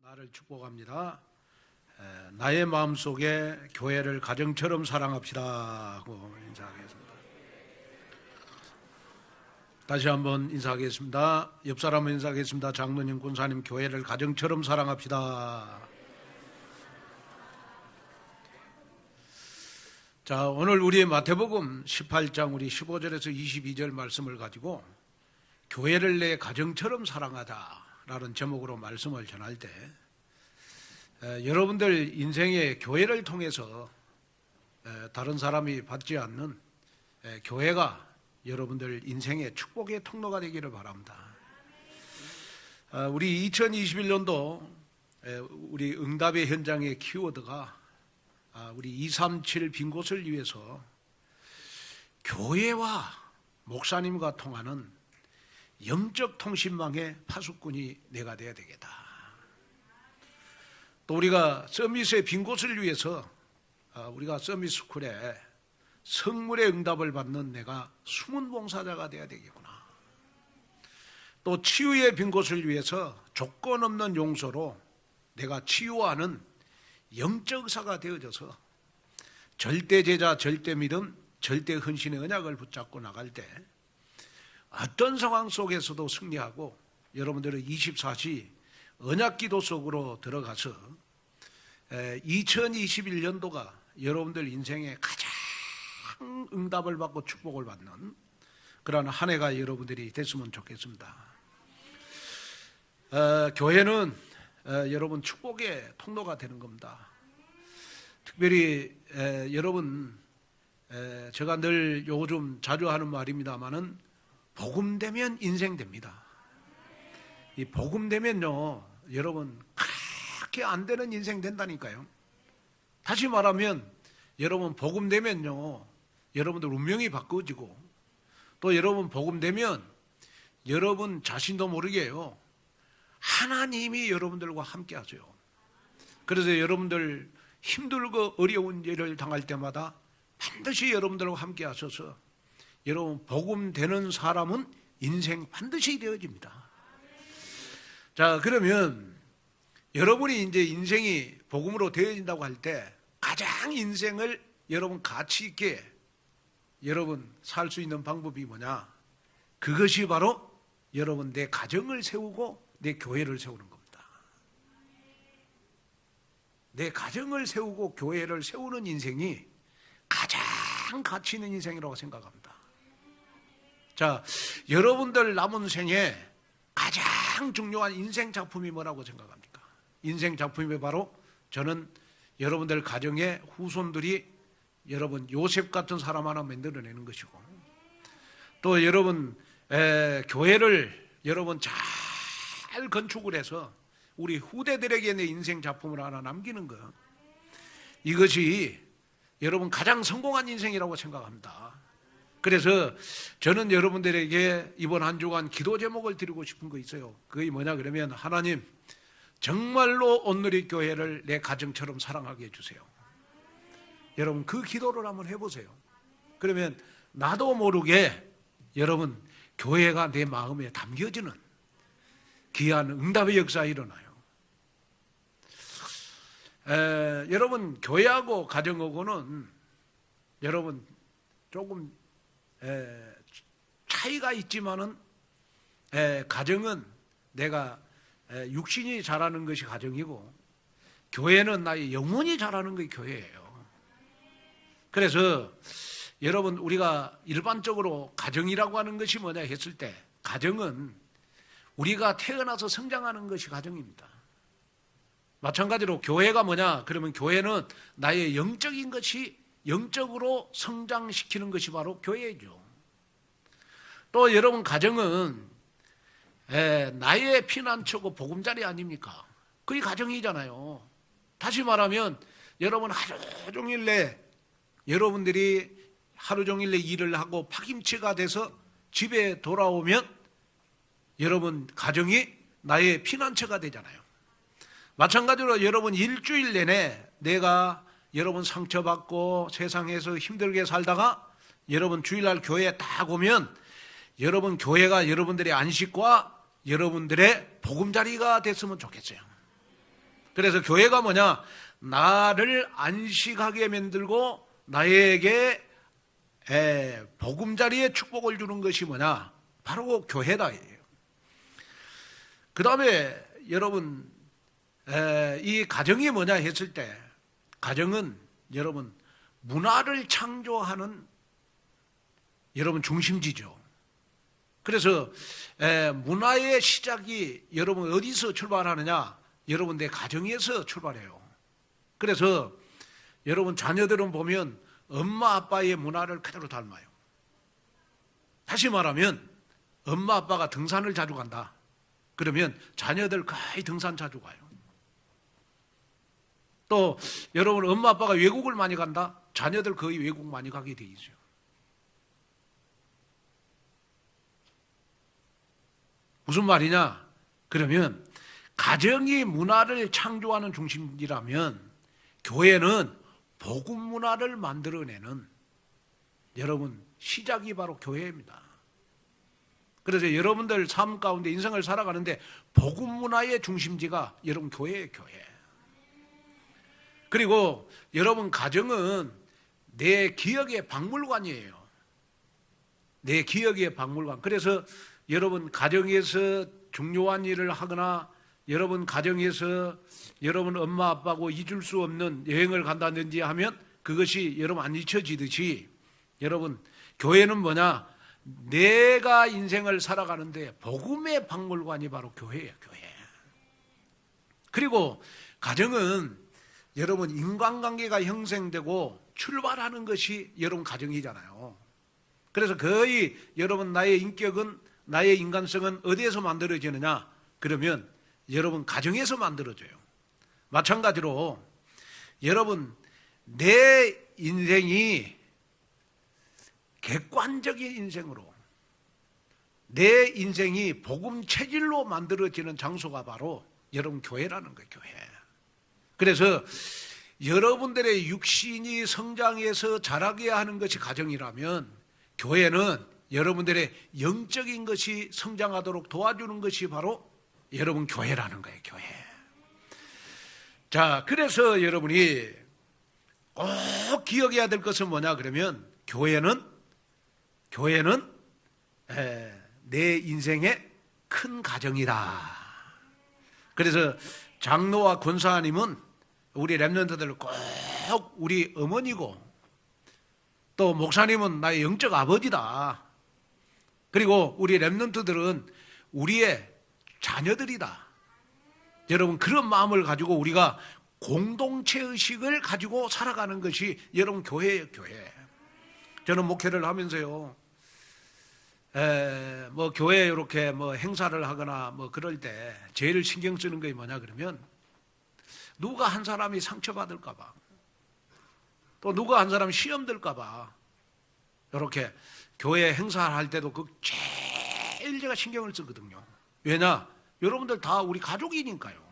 나를 축복합니다. 나의 마음속에 교회를 가정처럼 사랑합시다 하고 인사하겠습니다. 다시 한번 인사하겠습니다. 옆 사람은 인사하겠습니다. 장로님, 권사님, 교회를 가정처럼 사랑합시다. 자, 오늘 우리 마태복음 18장 우리 15절에서 22절 말씀을 가지고 교회를 내 가정처럼 사랑하자라는 제목으로 말씀을 전할 때 여러분들 인생의 교회를 통해서 다른 사람이 받지 않는 교회가 여러분들 인생의 축복의 통로가 되기를 바랍니다. 우리 2021년도 우리 응답의 현장의 키워드가 우리 237 빈 곳을 위해서 교회와 목사님과 통하는 영적 통신망의 파수꾼이 내가 돼야 되겠다. 또 우리가 서밋의 빈 곳을 위해서 우리가 서밋스쿨에 성물의 응답을 받는 내가 숨은 봉사자가 돼야 되겠구나. 또 치유의 빈 곳을 위해서 조건 없는 용서로 내가 치유하는 영적 의사가 되어져서 절대 제자, 절대 믿음, 절대 헌신의 언약을 붙잡고 나갈 때 어떤 상황 속에서도 승리하고 여러분들은 24시 언약기도 속으로 들어가서 2021년도가 여러분들 인생의 가장 응답을 받고 축복을 받는 그런 한 해가 여러분들이 됐으면 좋겠습니다. 교회는 여러분 축복의 통로가 되는 겁니다. 특별히 여러분 제가 늘 요즘 자주 하는 말입니다마는 복음 되면 인생 됩니다. 이 복음 되면요 여러분 그렇게 안 되는 인생 된다니까요. 다시 말하면 여러분 복음 되면요 여러분들 운명이 바꿔지고 또 여러분 복음 되면 여러분 자신도 모르게요 하나님이 여러분들과 함께 하세요. 그래서 여러분들 힘들고 어려운 일을 당할 때마다 반드시 여러분들과 함께 하셔서 여러분 복음 되는 사람은 인생 반드시 되어집니다. 자, 그러면 여러분이 이제 인생이 복음으로 되어진다고 할 때 가장 인생을 여러분 가치 있게 여러분 살 수 있는 방법이 뭐냐? 그것이 바로 여러분 내 가정을 세우고 내 교회를 세우는 겁니다. 내 가정을 세우고 교회를 세우는 인생이 가장 가치 있는 인생이라고 생각합니다. 자, 여러분들 남은 생에 가장 중요한 인생 작품이 뭐라고 생각합니까? 인생 작품이 바로 저는 여러분들 가정의 후손들이 여러분 요셉 같은 사람 하나 만들어내는 것이고 또 여러분 교회를 여러분 잘 건축을 해서 우리 후대들에게 내 인생 작품을 하나 남기는 것, 이것이 여러분 가장 성공한 인생이라고 생각합니다. 그래서 저는 여러분들에게 이번 한 주간 기도 제목을 드리고 싶은 거 있어요. 그게 뭐냐 그러면 하나님 정말로 온누리 교회를 내 가정처럼 사랑하게 해주세요. 여러분 그 기도를 한번 해보세요. 그러면 나도 모르게 여러분 교회가 내 마음에 담겨지는 귀한 응답의 역사가 일어나요. 여러분 교회하고 가정하고는 여러분 조금 차이가 있지만은 가정은 내가 육신이 자라는 것이 가정이고 교회는 나의 영혼이 자라는 것이 교회예요. 그래서 여러분 우리가 일반적으로 가정이라고 하는 것이 뭐냐 했을 때 가정은 우리가 태어나서 성장하는 것이 가정입니다. 마찬가지로 교회가 뭐냐 그러면 교회는 나의 영적인 것이 영적으로 성장시키는 것이 바로 교회죠. 또 여러분 가정은 나의 피난처고 보금자리 아닙니까? 그게 가정이잖아요. 다시 말하면 여러분 하루 종일 내 여러분들이 하루 종일 내 일을 하고 파김치가 돼서 집에 돌아오면 여러분 가정이 나의 피난처가 되잖아요. 마찬가지로 여러분 일주일 내내 내가 여러분 상처받고 세상에서 힘들게 살다가 여러분 주일날 교회에 딱 오면 여러분 교회가 여러분들의 안식과 여러분들의 보금자리가 됐으면 좋겠어요. 그래서 교회가 뭐냐? 나를 안식하게 만들고 나에게 보금자리에 축복을 주는 것이 뭐냐? 바로 교회다. 그 다음에 여러분, 이 가정이 뭐냐 했을 때, 가정은 여러분 문화를 창조하는 여러분 중심지죠. 그래서 문화의 시작이 여러분 어디서 출발하느냐? 여러분 내 가정에서 출발해요. 그래서 여러분 자녀들은 보면 엄마 아빠의 문화를 그대로 닮아요. 다시 말하면 엄마 아빠가 등산을 자주 간다. 그러면 자녀들 거의 등산 자주 가요. 또 여러분 엄마 아빠가 외국을 많이 간다. 자녀들 거의 외국 많이 가게 돼 있어요. 무슨 말이냐? 그러면 가정이 문화를 창조하는 중심이라면 교회는 복음 문화를 만들어내는 여러분 시작이 바로 교회입니다. 그래서 여러분들 삶 가운데 인생을 살아가는데 복음 문화의 중심지가 여러분 교회예요, 교회. 그리고 여러분 가정은 내 기억의 박물관이에요. 내 기억의 박물관. 그래서 여러분 가정에서 중요한 일을 하거나 여러분 가정에서 여러분 엄마 아빠하고 잊을 수 없는 여행을 간다든지 하면 그것이 여러분 안 잊혀지듯이 여러분 교회는 뭐냐? 내가 인생을 살아가는데 복음의 박물관이 바로 교회예요, 교회. 그리고 가정은 여러분 인간관계가 형성되고 출발하는 것이 여러분 가정이잖아요. 그래서 거의 여러분 나의 인격은 나의 인간성은 어디에서 만들어지느냐? 그러면 여러분 가정에서 만들어져요. 마찬가지로 여러분 내 인생이 객관적인 인생으로 내 인생이 복음 체질로 만들어지는 장소가 바로 여러분 교회라는 거예요, 교회. 그래서 여러분들의 육신이 성장해서 자라게 하는 것이 가정이라면 교회는 여러분들의 영적인 것이 성장하도록 도와주는 것이 바로 여러분 교회라는 거예요, 교회. 자, 그래서 여러분이 꼭 기억해야 될 것은 뭐냐 그러면 교회는 내 인생의 큰 가정이다. 그래서 장로와 권사님은 우리 렘넌트들 꼭 우리 어머니고 또 목사님은 나의 영적 아버지다. 그리고 우리 렘넌트들은 우리의 자녀들이다. 여러분 그런 마음을 가지고 우리가 공동체 의식을 가지고 살아가는 것이 여러분 교회예요, 교회. 저는 목회를 하면서요, 뭐 교회에 이렇게 뭐 행사를 하거나 뭐 그럴 때 제일 신경 쓰는 게 뭐냐 그러면 누가 한 사람이 상처받을까봐 또 누가 한 사람이 시험 들까봐 이렇게 교회 행사할 때도 그 제일 제가 신경을 쓰거든요. 왜냐? 여러분들 다 우리 가족이니까요.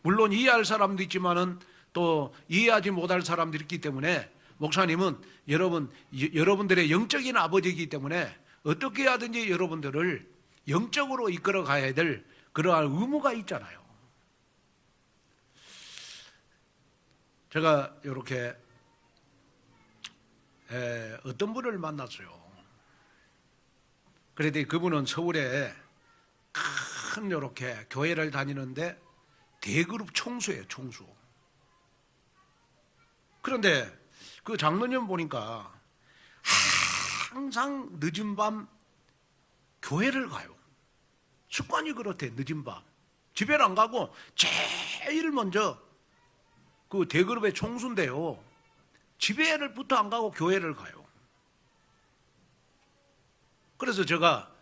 물론 이해할 사람도 있지만은 또 이해하지 못할 사람들이 있기 때문에 목사님은 여러분들의 영적인 아버지이기 때문에 어떻게 하든지 여러분들을 영적으로 이끌어 가야 될 그러한 의무가 있잖아요. 제가 이렇게 어떤 분을 만났어요. 그랬더니 그분은 서울에 큰 이렇게 교회를 다니는데 대그룹 총수예요, 총수. 그런데 그 장로님 보니까 항상 늦은 밤 교회를 가요. 습관이 그렇대, 늦은 밤. 집에는 안 가고 제일 먼저 그 대그룹의 총수인데요. 집에부터 안 가고 교회를 가요. 그래서 제가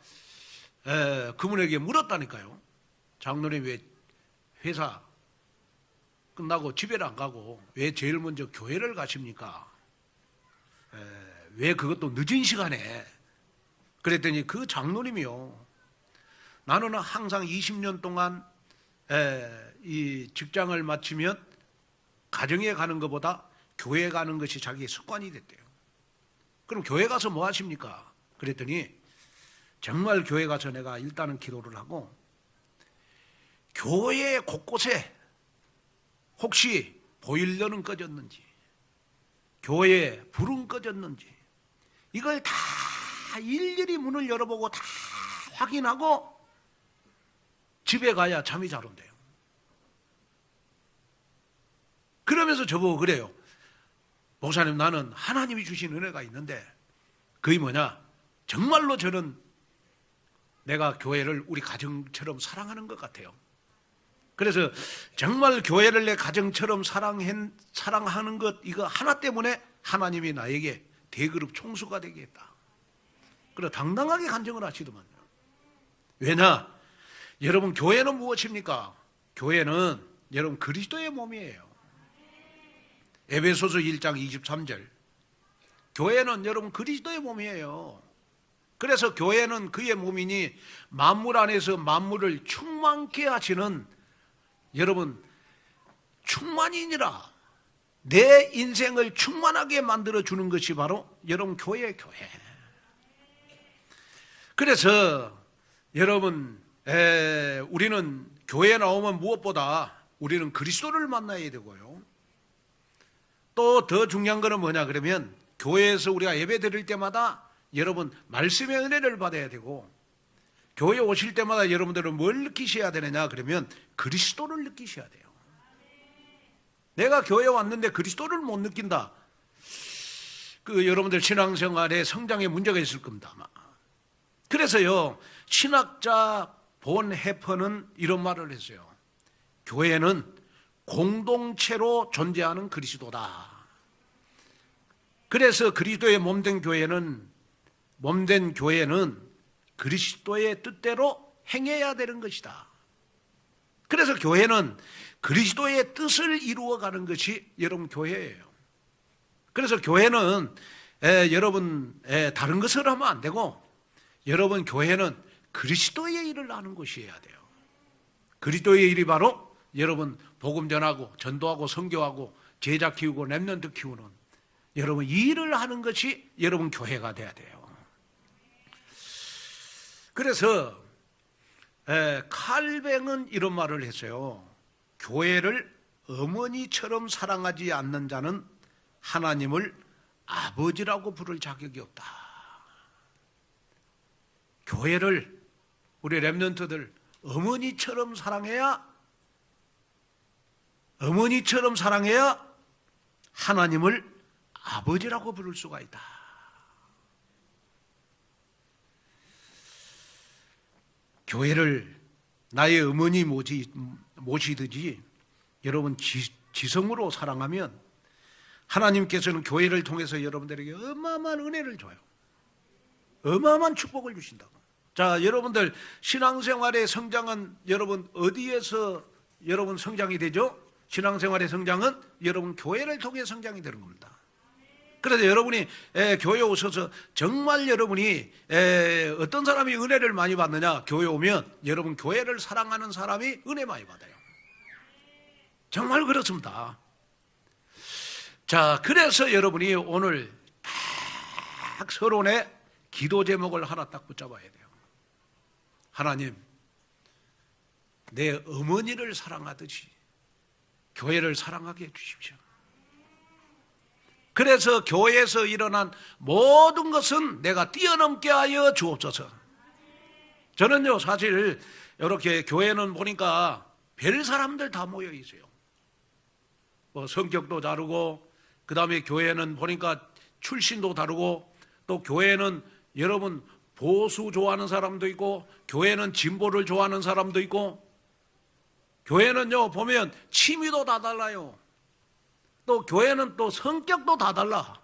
그분에게 물었다니까요. 장로님 왜 회사 끝나고 집에를 안 가고 왜 제일 먼저 교회를 가십니까? 왜 그것도 늦은 시간에? 그랬더니 그 장로님이요. 나는 항상 20년 동안 이 직장을 마치면 가정에 가는 것보다 교회 가는 것이 자기의 습관이 됐대요. 그럼 교회 가서 뭐 하십니까? 그랬더니 정말 교회 가서 내가 일단은 기도를 하고 교회 곳곳에 혹시 보일러는 꺼졌는지, 교회 불은 꺼졌는지, 이걸 다 일일이 문을 열어보고 다 확인하고 집에 가야 잠이 잘 온대요. 그러면서 저보고 그래요. 목사님, 나는 하나님이 주신 은혜가 있는데 그게 뭐냐? 정말로 저는 내가 교회를 우리 가정처럼 사랑하는 것 같아요. 그래서 정말 교회를 내 가정처럼 사랑하는 것, 이거 하나 때문에 하나님이 나에게 대그룹 총수가 되게 했다. 그래 당당하게 간증을 하시더만요. 왜냐? 여러분, 교회는 무엇입니까? 교회는 여러분 그리스도의 몸이에요. 에베소서 1장 23절. 교회는 여러분 그리스도의 몸이에요. 그래서 교회는 그의 몸이니 만물 안에서 만물을 충만케 하시는 여러분 충만이니라. 내 인생을 충만하게 만들어주는 것이 바로 여러분 교회의 교회. 그래서 여러분 우리는 교회에 나오면 무엇보다 우리는 그리스도를 만나야 되고요. 또 더 중요한 거는 뭐냐 그러면 교회에서 우리가 예배 드릴 때마다 여러분 말씀의 은혜를 받아야 되고, 교회 오실 때마다 여러분들은 뭘 느끼셔야 되느냐 그러면 그리스도를 느끼셔야 돼요. 내가 교회에 왔는데 그리스도를 못 느낀다, 여러분들 신앙생활에 성장에 문제가 있을 겁니다 아마. 그래서요, 신학자 본 해퍼는 이런 말을 했어요. 교회는 공동체로 존재하는 그리스도다. 그래서 그리스도의 몸된 교회는 그리스도의 뜻대로 행해야 되는 것이다. 그래서 교회는 그리스도의 뜻을 이루어가는 것이 여러분 교회예요. 그래서 교회는 여러분 다른 것을 하면 안 되고, 여러분 교회는 그리스도의 일을 하는 것이어야 돼요. 그리스도의 일이 바로 여러분 복음 전하고 전도하고 선교하고 제자 키우고 렘넌트 키우는 여러분 이 일을 하는 것이 여러분 교회가 돼야 돼요. 그래서 칼뱅은 이런 말을 했어요. 교회를 어머니처럼 사랑하지 않는 자는 하나님을 아버지라고 부를 자격이 없다. 교회를 우리 렘넌트들 어머니처럼 사랑해야 하나님을 아버지라고 부를 수가 있다. 교회를 나의 어머니 모시듯이 여러분 지성으로 사랑하면 하나님께서는 교회를 통해서 여러분들에게 어마어마한 은혜를 줘요. 어마어마한 축복을 주신다고. 자, 여러분들 신앙생활의 성장은 여러분 어디에서 여러분 성장이 되죠? 신앙생활의 성장은 여러분 교회를 통해 성장이 되는 겁니다. 그래서 여러분이 교회 오셔서 정말 여러분이 어떤 사람이 은혜를 많이 받느냐, 교회 오면 여러분 교회를 사랑하는 사람이 은혜 많이 받아요. 정말 그렇습니다. 자, 그래서 여러분이 오늘 딱 서론에 기도 제목을 하나 딱 붙잡아야 돼요. 하나님, 내 어머니를 사랑하듯이 교회를 사랑하게 해주십시오. 그래서 교회에서 일어난 모든 것은 내가 뛰어넘게 하여 주옵소서. 저는요, 사실 이렇게 교회는 보니까 별 사람들 다 모여 있어요. 뭐 성격도 다르고, 그 다음에 교회는 보니까 출신도 다르고, 또 교회는 여러분 보수 좋아하는 사람도 있고, 교회는 진보를 좋아하는 사람도 있고, 교회는요 보면 취미도 다 달라요. 또 교회는 또 성격도 다 달라.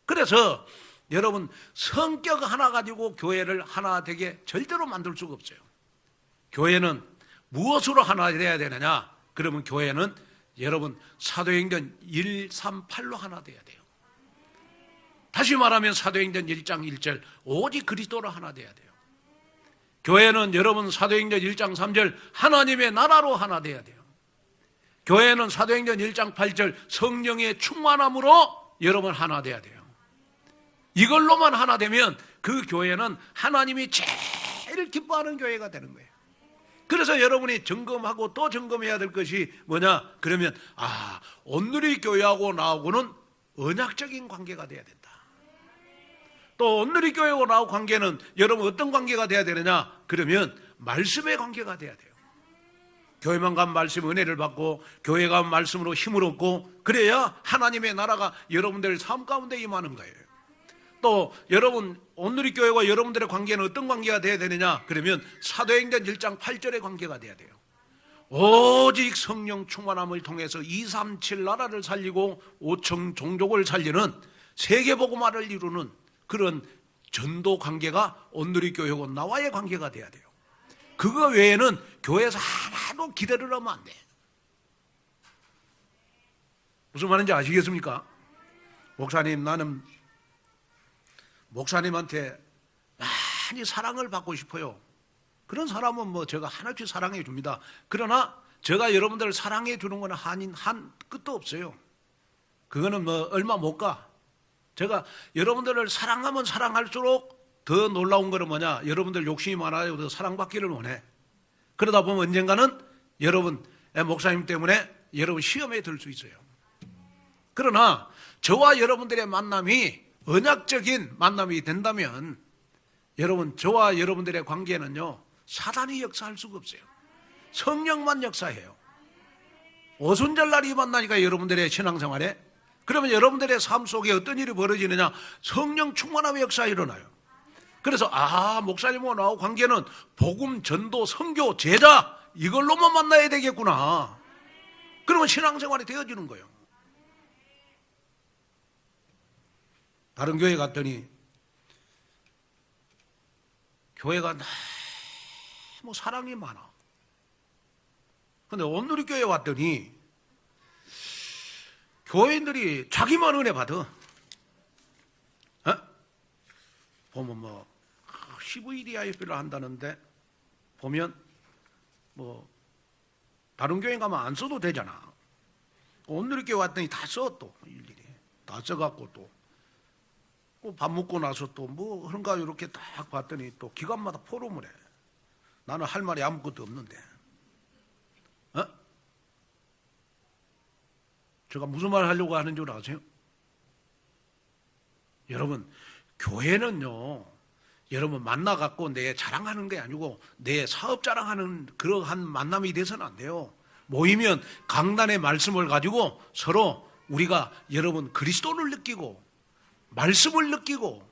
그래서 여러분 성격 하나 가지고 교회를 하나 되게 절대로 만들 수가 없어요. 교회는 무엇으로 하나 돼야 되느냐? 그러면 교회는 여러분 사도행전 138로 하나 돼야 돼요. 다시 말하면 사도행전 1장 1절 오직 그리스도로 하나 돼야 돼요. 교회는 여러분 사도행전 1장 3절 하나님의 나라로 하나 돼야 돼요. 교회는 사도행전 1장 8절 성령의 충만함으로 여러분 하나 돼야 돼요. 이걸로만 하나 되면 그 교회는 하나님이 제일 기뻐하는 교회가 되는 거예요. 그래서 여러분이 점검하고 또 점검해야 될 것이 뭐냐? 그러면 온누리 교회하고 나하고는 언약적인 관계가 돼야 된다. 또 온누리 교회하고 나하고 관계는 여러분 어떤 관계가 돼야 되느냐? 그러면 말씀의 관계가 돼야 돼요. 교회만 가면 말씀 은혜를 받고 교회 가면 말씀으로 힘을 얻고 그래야 하나님의 나라가 여러분들 삶 가운데 임하는 거예요. 또 여러분 온누리 교회와 여러분들의 관계는 어떤 관계가 돼야 되느냐? 그러면 사도행전 1장 8절의 관계가 돼야 돼요. 오직 성령 충만함을 통해서 237 나라를 살리고 5천 종족을 살리는 세계복음화를 이루는 그런 전도 관계가 온누리 교회고 나와의 관계가 돼야 돼요. 그거 외에는 교회에서 하나도 기대를 하면 안 돼. 무슨 말인지 아시겠습니까? 목사님, 나는 목사님한테 많이 사랑을 받고 싶어요. 그런 사람은 뭐 제가 한없이 사랑해 줍니다. 그러나 제가 여러분들을 사랑해 주는 건 한 끝도 없어요. 그거는 뭐 얼마 못 가. 제가 여러분들을 사랑하면 사랑할수록 더 놀라운 거는 뭐냐? 여러분들 욕심이 많아요. 더 사랑받기를 원해. 그러다 보면 언젠가는 여러분 목사님 때문에 여러분 시험에 들 수 있어요. 그러나 저와 여러분들의 만남이 언약적인 만남이 된다면 여러분 저와 여러분들의 관계는요 사단이 역사할 수가 없어요. 성령만 역사해요. 오순절날이 만나니까 여러분들의 신앙생활에 그러면 여러분들의 삶 속에 어떤 일이 벌어지느냐? 성령 충만함의 역사가 일어나요. 그래서 목사님하고 나하고 관계는 복음, 전도, 선교, 제자 이걸로만 만나야 되겠구나. 그러면 신앙생활이 되어지는 거예요. 다른 교회 갔더니 교회가 너무 사랑이 많아. 근데 온누리 교회 왔더니 교회인들이 자기만 은혜 받아. 보면 뭐 CVDIP를 한다는데 보면 뭐 다른 교회 가면 안 써도 되잖아. 온누리 교회 왔더니 다 써 또 일일이 다 써갖고 또 밥 먹고 나서 또 뭐 그런가 이렇게 딱 봤더니 또 기관마다 포럼을 해. 나는 할 말이 아무것도 없는데. 제가 무슨 말 하려고 하는 줄 아세요? 여러분 교회는요 여러분 만나갖고 내 자랑하는 게 아니고 내 사업 자랑하는 그러한 만남이 돼서는 안 돼요. 모이면 강단의 말씀을 가지고 서로 우리가 여러분 그리스도를 느끼고 말씀을 느끼고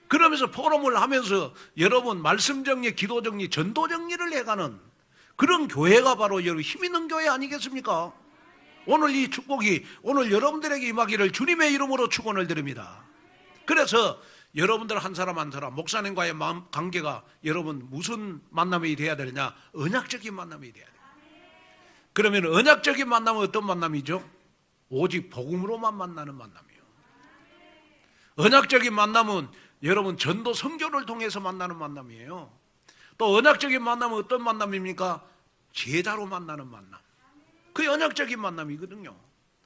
그러면서 포럼을 하면서 여러분 말씀 정리, 기도 정리, 전도 정리를 해가는 그런 교회가 바로 여러분 힘 있는 교회 아니겠습니까? 오늘 이 축복이 오늘 여러분들에게 임하기를 주님의 이름으로 축원을 드립니다. 그래서 여러분들 한 사람 한 사람 목사님과의 관계가 여러분 무슨 만남이 돼야 되느냐? 언약적인 만남이 돼야 돼요. 그러면 언약적인 만남은 어떤 만남이죠? 오직 복음으로만 만나는 만남이에요. 언약적인 만남은 여러분 전도 선교를 통해서 만나는 만남이에요. 또 언약적인 만남은 어떤 만남입니까? 제자로 만나는 만남. 그게 언약적인 만남이거든요.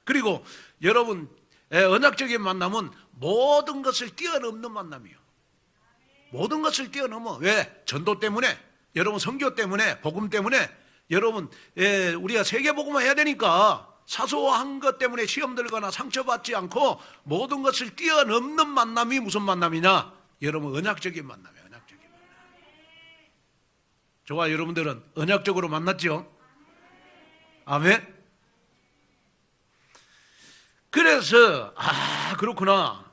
그리고 여러분 언약적인 만남은 모든 것을 뛰어넘는 만남이에요. 모든 것을 뛰어넘어. 왜? 전도 때문에 여러분 선교 때문에 복음 때문에 여러분 우리가 세계복음화 해야 되니까 사소한 것 때문에 시험 들거나 상처받지 않고 모든 것을 뛰어넘는 만남이 무슨 만남이냐? 여러분 언약적인 만남이에요. 언약적인 만남. 저와 여러분들은 언약적으로 만났죠? 아멘. 그래서 그렇구나.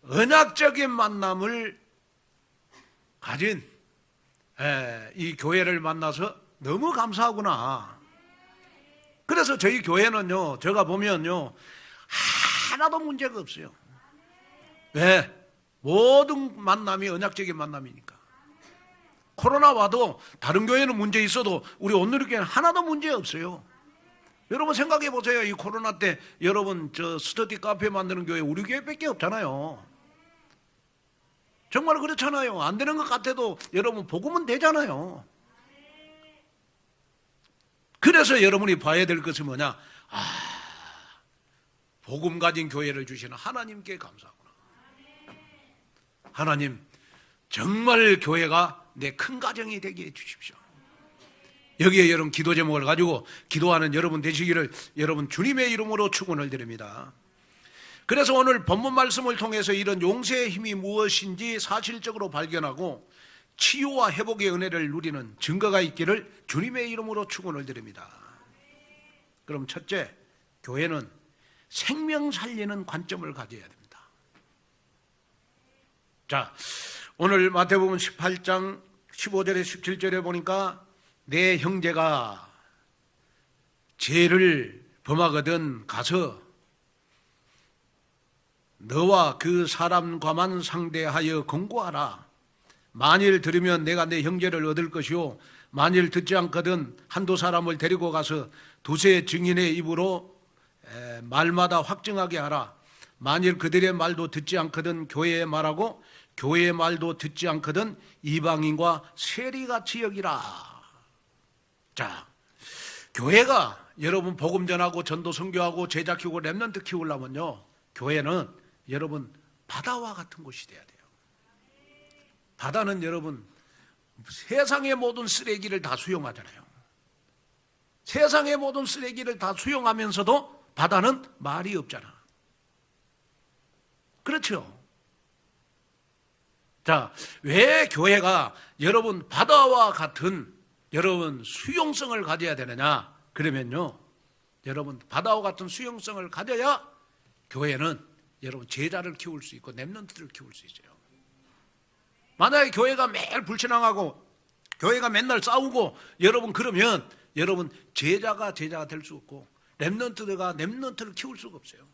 언약적인 만남을 가진 이 교회를 만나서 너무 감사하구나. 그래서 저희 교회는요, 제가 보면요, 하나도 문제가 없어요. 왜? 모든 만남이 언약적인 만남이니까. 코로나 와도 다른 교회는 문제 있어도 우리 온누리 교회는 하나도 문제 없어요. 여러분 생각해 보세요. 이 코로나 때 여러분 저 스터디 카페 만드는 교회 우리 교회밖에 없잖아요. 정말 그렇잖아요. 안 되는 것 같아도 여러분 복음은 되잖아요. 그래서 여러분이 봐야 될 것은 뭐냐? 복음 가진 교회를 주시는 하나님께 감사하구나. 하나님 정말 교회가 내 큰 가정이 되게 해주십시오. 여기에 여러분 기도 제목을 가지고 기도하는 여러분 되시기를 여러분 주님의 이름으로 축원을 드립니다. 그래서 오늘 본문 말씀을 통해서 이런 용서의 힘이 무엇인지 사실적으로 발견하고 치유와 회복의 은혜를 누리는 증거가 있기를 주님의 이름으로 축원을 드립니다. 그럼 첫째, 교회는 생명 살리는 관점을 가져야 됩니다. 자, 오늘 마태복음 18장 15절에 17절에 보니까 내 형제가 죄를 범하거든 가서 너와 그 사람과만 상대하여 권고하라. 만일 들으면 내가 내 형제를 얻을 것이요 만일 듣지 않거든 한두 사람을 데리고 가서 두세 증인의 입으로 말마다 확증하게 하라. 만일 그들의 말도 듣지 않거든 교회의 말하고 교회의 말도 듣지 않거든 이방인과 세리같이 여기라. 자, 교회가 여러분 복음 전하고 전도 선교하고 제자 키우고 렘넌트 키우려면요, 교회는 여러분 바다와 같은 곳이 돼야 돼요. 바다는 여러분 세상의 모든 쓰레기를 다 수용하잖아요. 세상의 모든 쓰레기를 다 수용하면서도 바다는 말이 없잖아. 그렇죠? 자, 왜 교회가 여러분 바다와 같은 여러분 수용성을 가져야 되느냐? 그러면요, 여러분 바다와 같은 수용성을 가져야 교회는 여러분 제자를 키울 수 있고 렘넌트를 키울 수 있어요. 만약에 교회가 매일 불신앙하고 교회가 맨날 싸우고 여러분 그러면 여러분 제자가 될 수 없고 렘넌트가 렘넌트를 키울 수가 없어요.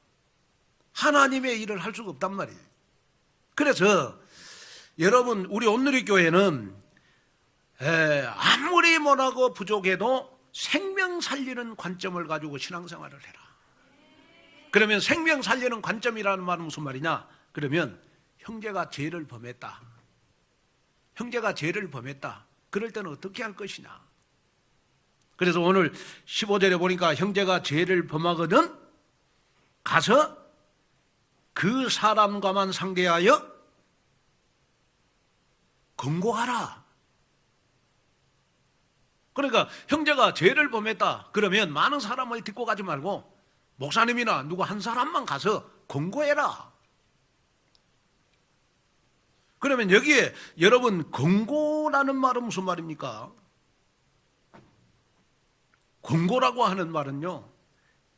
하나님의 일을 할 수가 없단 말이에요. 그래서 여러분 우리 온누리 교회는 아무리 뭐라고 부족해도 생명 살리는 관점을 가지고 신앙생활을 해라. 그러면 생명 살리는 관점이라는 말은 무슨 말이냐? 그러면 형제가 죄를 범했다. 형제가 죄를 범했다. 그럴 때는 어떻게 할 것이냐? 그래서 오늘 15절에 보니까 형제가 죄를 범하거든 가서 그 사람과만 상대하여 권고하라. 그러니까 형제가 죄를 범했다. 그러면 많은 사람을 데리고 가지 말고 목사님이나 누구 한 사람만 가서 권고해라. 그러면 여기에 여러분 권고라는 말은 무슨 말입니까? 권고라고 하는 말은요,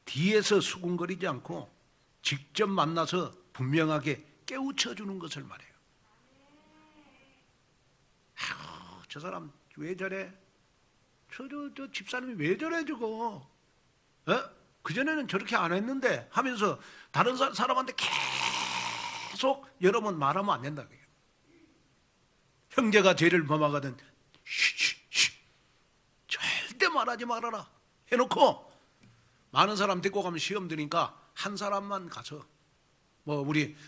뒤에서 수군거리지 않고 직접 만나서 분명하게 깨우쳐 주는 것을 말해요. 저 사람 왜 저래? 저 집사님이 왜 저래 저거? 그전에는 저렇게 안 했는데 하면서 다른 사람한테 계속 여러분 말하면 안 된다. 형제가 죄를 범하거든 절대 말하지 말아라 해놓고 많은 사람 데리고 가면 시험 드니까 한 사람만 가서 뭐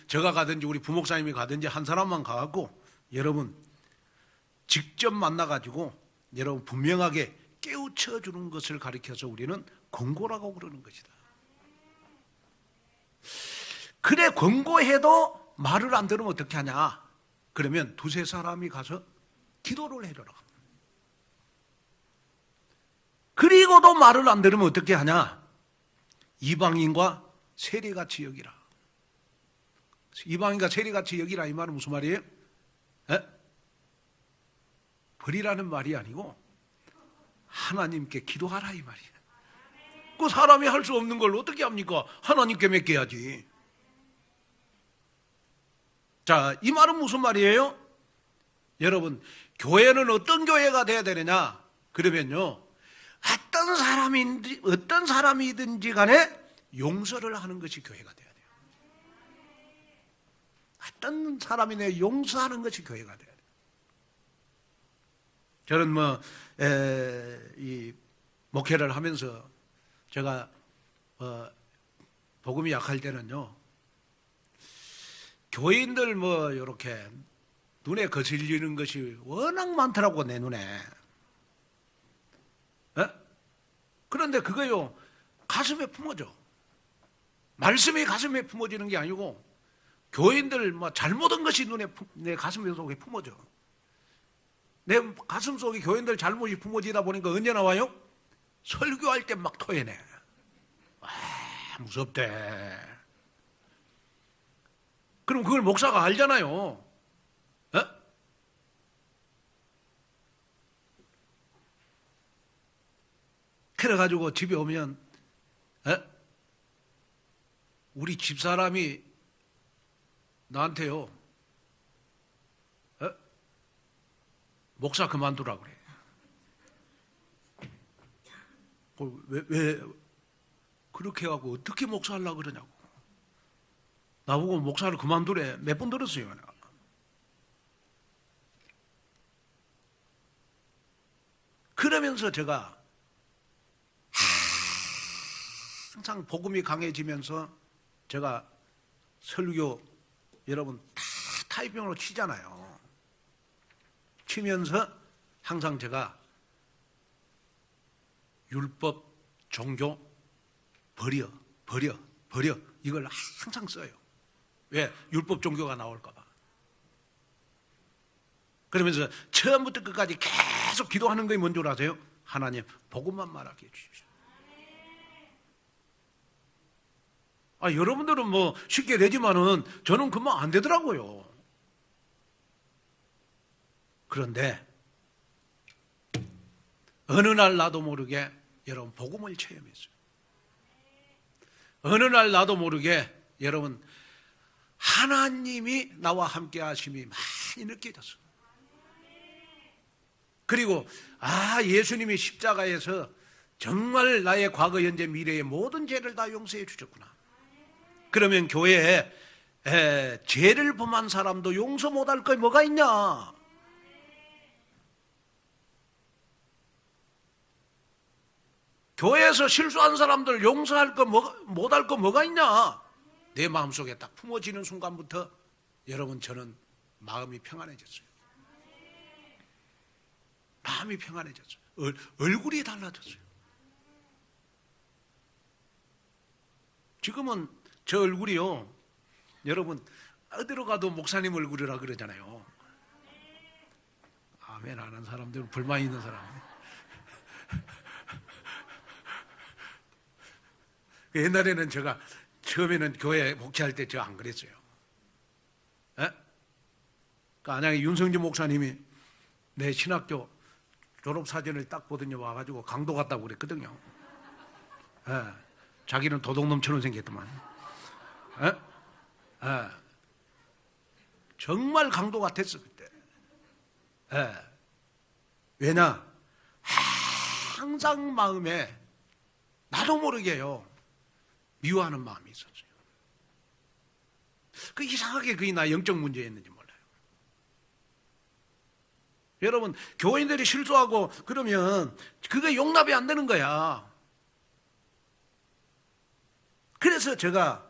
제가 가든지 우리 부목사님이 가든지 한 사람만 가갖고 여러분 직접 만나가지고 여러분 분명하게 깨우쳐 주는 것을 가리켜서 우리는 권고라고 그러는 것이다. 그래 권고해도 말을 안 들으면 어떻게 하냐? 그러면 두세 사람이 가서 기도를 해줘라. 그리고도 말을 안 들으면 어떻게 하냐? 이방인과 세리같이 여기라. 이방인과 세리같이 여기라 이 말은 무슨 말이에요? 버리라는 말이 아니고 하나님께 기도하라 이 말이에요. 그 사람이 할 수 없는 걸 어떻게 합니까? 하나님께 맡겨야지. 자, 이 말은 무슨 말이에요? 여러분, 교회는 어떤 교회가 돼야 되느냐? 그러면요, 어떤 사람이든지 간에 용서를 하는 것이 교회가 돼야 돼요. 어떤 사람이네 용서하는 것이 교회가 돼야 돼요. 저는 이 목회를 하면서 제가 복음이 약할 때는요, 교인들 이렇게 눈에 거슬리는 것이 워낙 많더라고, 내 눈에. 그런데 그거요, 가슴에 품어져. 말씀이 가슴에 품어지는 게 아니고 교인들 잘못한 것이 내 가슴 속에 품어져. 내 가슴속에 교인들 잘못이 품어지다 보니까 언제 나와요? 설교할 때 막 토해내. 아, 무섭대. 그럼 그걸 목사가 알잖아요. 어? 그래가지고 집에 오면 우리 집사람이 나한테요, 목사 그만두라 그래. 왜 그렇게 하고 어떻게 목사하려고 그러냐고. 나보고 목사를 그만두래. 몇 번 들었어요. 내가. 그러면서 제가 항상 복음이 강해지면서 제가 설교 여러분 다 타이핑으로 치잖아요. 치면서 항상 제가 율법, 종교 버려 이걸 항상 써요. 왜? 율법 종교가 나올까 봐. 그러면서 처음부터 끝까지 계속 기도하는 게 뭔 줄 아세요? 하나님 복음만 말하게 해주십시오. 여러분들은 뭐 쉽게 되지만은 저는 금방 안 되더라고요. 그런데 어느 날 나도 모르게 여러분 복음을 체험했어요. 어느 날 나도 모르게 여러분 하나님이 나와 함께 하심이 많이 느껴졌어요. 그리고 예수님이 십자가에서 정말 나의 과거, 현재, 미래의 모든 죄를 다 용서해 주셨구나. 그러면 교회에 죄를 범한 사람도 용서 못할 거 뭐가 있냐? 교회에서 실수한 사람들 용서할 거 못할 거 뭐가 있냐? 내 마음속에 딱 품어지는 순간부터 여러분 저는 마음이 평안해졌어요. 마음이 평안해졌어요. 얼굴이 달라졌어요. 지금은 저 얼굴이요, 여러분 어디로 가도 목사님 얼굴이라 그러잖아요. 아멘 하는 사람들은 불만 있는 사람. 옛날에는 제가 처음에는 교회 목회할 때 저 안 그랬어요. 그 안양의 윤성진 목사님이 내 신학교 졸업사진을 딱 보더니 와가지고 강도 같다고 그랬거든요. 자기는 도둑놈처럼 생겼더만. 정말 강도 같았어 그때. 왜냐? 항상 마음에 나도 모르게요 미워하는 마음이 있었어요. 그 이상하게 그게 나 영적 문제였는지 몰라요. 여러분 교인들이 실수하고 그러면 그게 용납이 안 되는 거야. 그래서 제가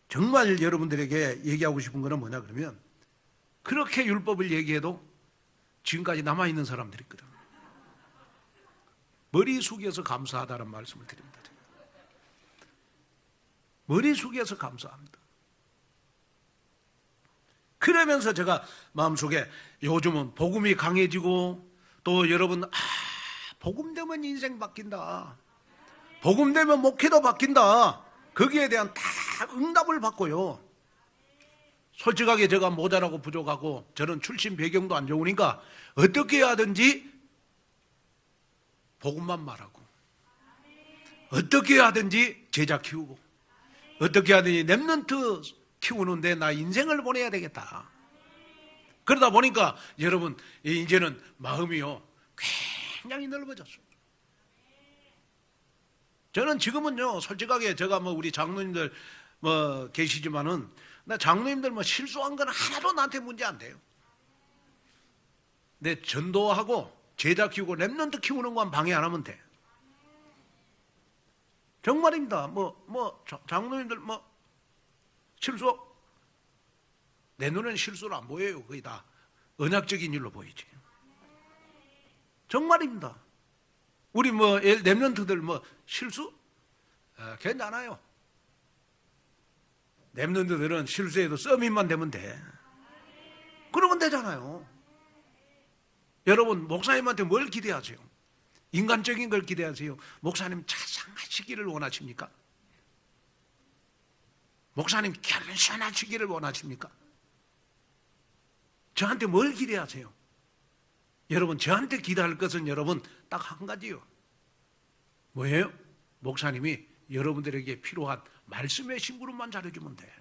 정말 여러분들에게 얘기하고 싶은 거는 뭐냐 그러면 그렇게 율법을 얘기해도 지금까지 남아있는 사람들이 있거든. 머리 숙여서 감사하다는 말씀을 드립니다. 머리 숙여서 감사합니다. 그러면서 제가 마음속에 요즘은 복음이 강해지고 또 여러분 복음 되면 인생 바뀐다. 복음 되면 목회도 바뀐다. 거기에 대한 다 응답을 받고요. 솔직하게 제가 모자라고 부족하고 저는 출신 배경도 안 좋으니까 어떻게 하든지 복음만 말하고 어떻게 하든지 제자 키우고 어떻게 하든지 렘넌트 키우는데 나 인생을 보내야 되겠다. 그러다 보니까 여러분 이제는 마음이요 굉장히 넓어졌어요. 저는 지금은요 솔직하게 제가 뭐 우리 장로님들 뭐 계시지만은 나 장로님들 뭐 실수한 건 하나도 나한테 문제 안 돼요. 내 전도하고 제자 키우고 렘넌트 키우는 건 방해 안 하면 돼. 정말입니다. 장로님들 실수 내 눈에는 실수를 안 보여요. 거의 다 언약적인 일로 보이지. 정말입니다. 우리 렘넌트들 실수 괜찮아요. 렘넌트들은 실수해도 서밋만 되면 돼. 그러면 되잖아요. 여러분, 목사님한테 뭘 기대하세요? 인간적인 걸 기대하세요? 목사님 자상하시기를 원하십니까? 목사님 겸손하시기를 원하십니까? 저한테 뭘 기대하세요? 여러분, 저한테 기대할 것은 여러분 딱 한 가지요. 뭐예요? 목사님이 여러분들에게 필요한 말씀의 심부름만 잘해주면 돼.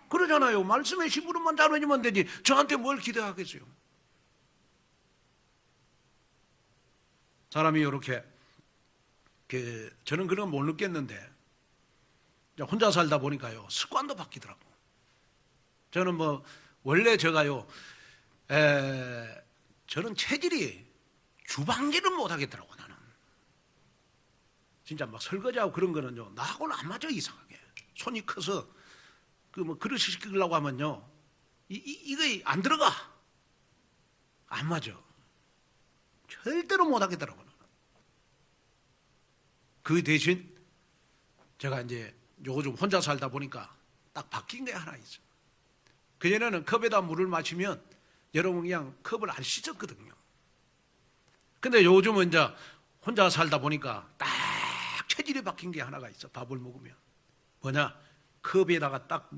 그러잖아요. 말씀의 심부름만 잘해주면 되지. 저한테 뭘 기대하겠어요? 사람이 이렇게 저는 그런 걸 못 느꼈는데 혼자 살다 보니까요 습관도 바뀌더라고. 저는 원래 저가요 저는 체질이 주방일은 못 하겠더라고. 나는 진짜 막 설거지하고 그런 거는요 나하고는 안 맞아. 이상하게 손이 커서 그릇을 씻으려고 하면요 이거 안 들어가. 안 맞아. 절대로 못 하겠더라고요. 그 대신 제가 이제 요즘 혼자 살다 보니까 딱 바뀐 게 하나 있어요. 그전에는 컵에다 물을 마시면 여러분 그냥 컵을 안 씻었거든요. 근데 요즘은 이제 혼자 살다 보니까 딱 체질이 바뀐 게 하나가 있어. 밥을 먹으면 뭐냐, 컵에다가 딱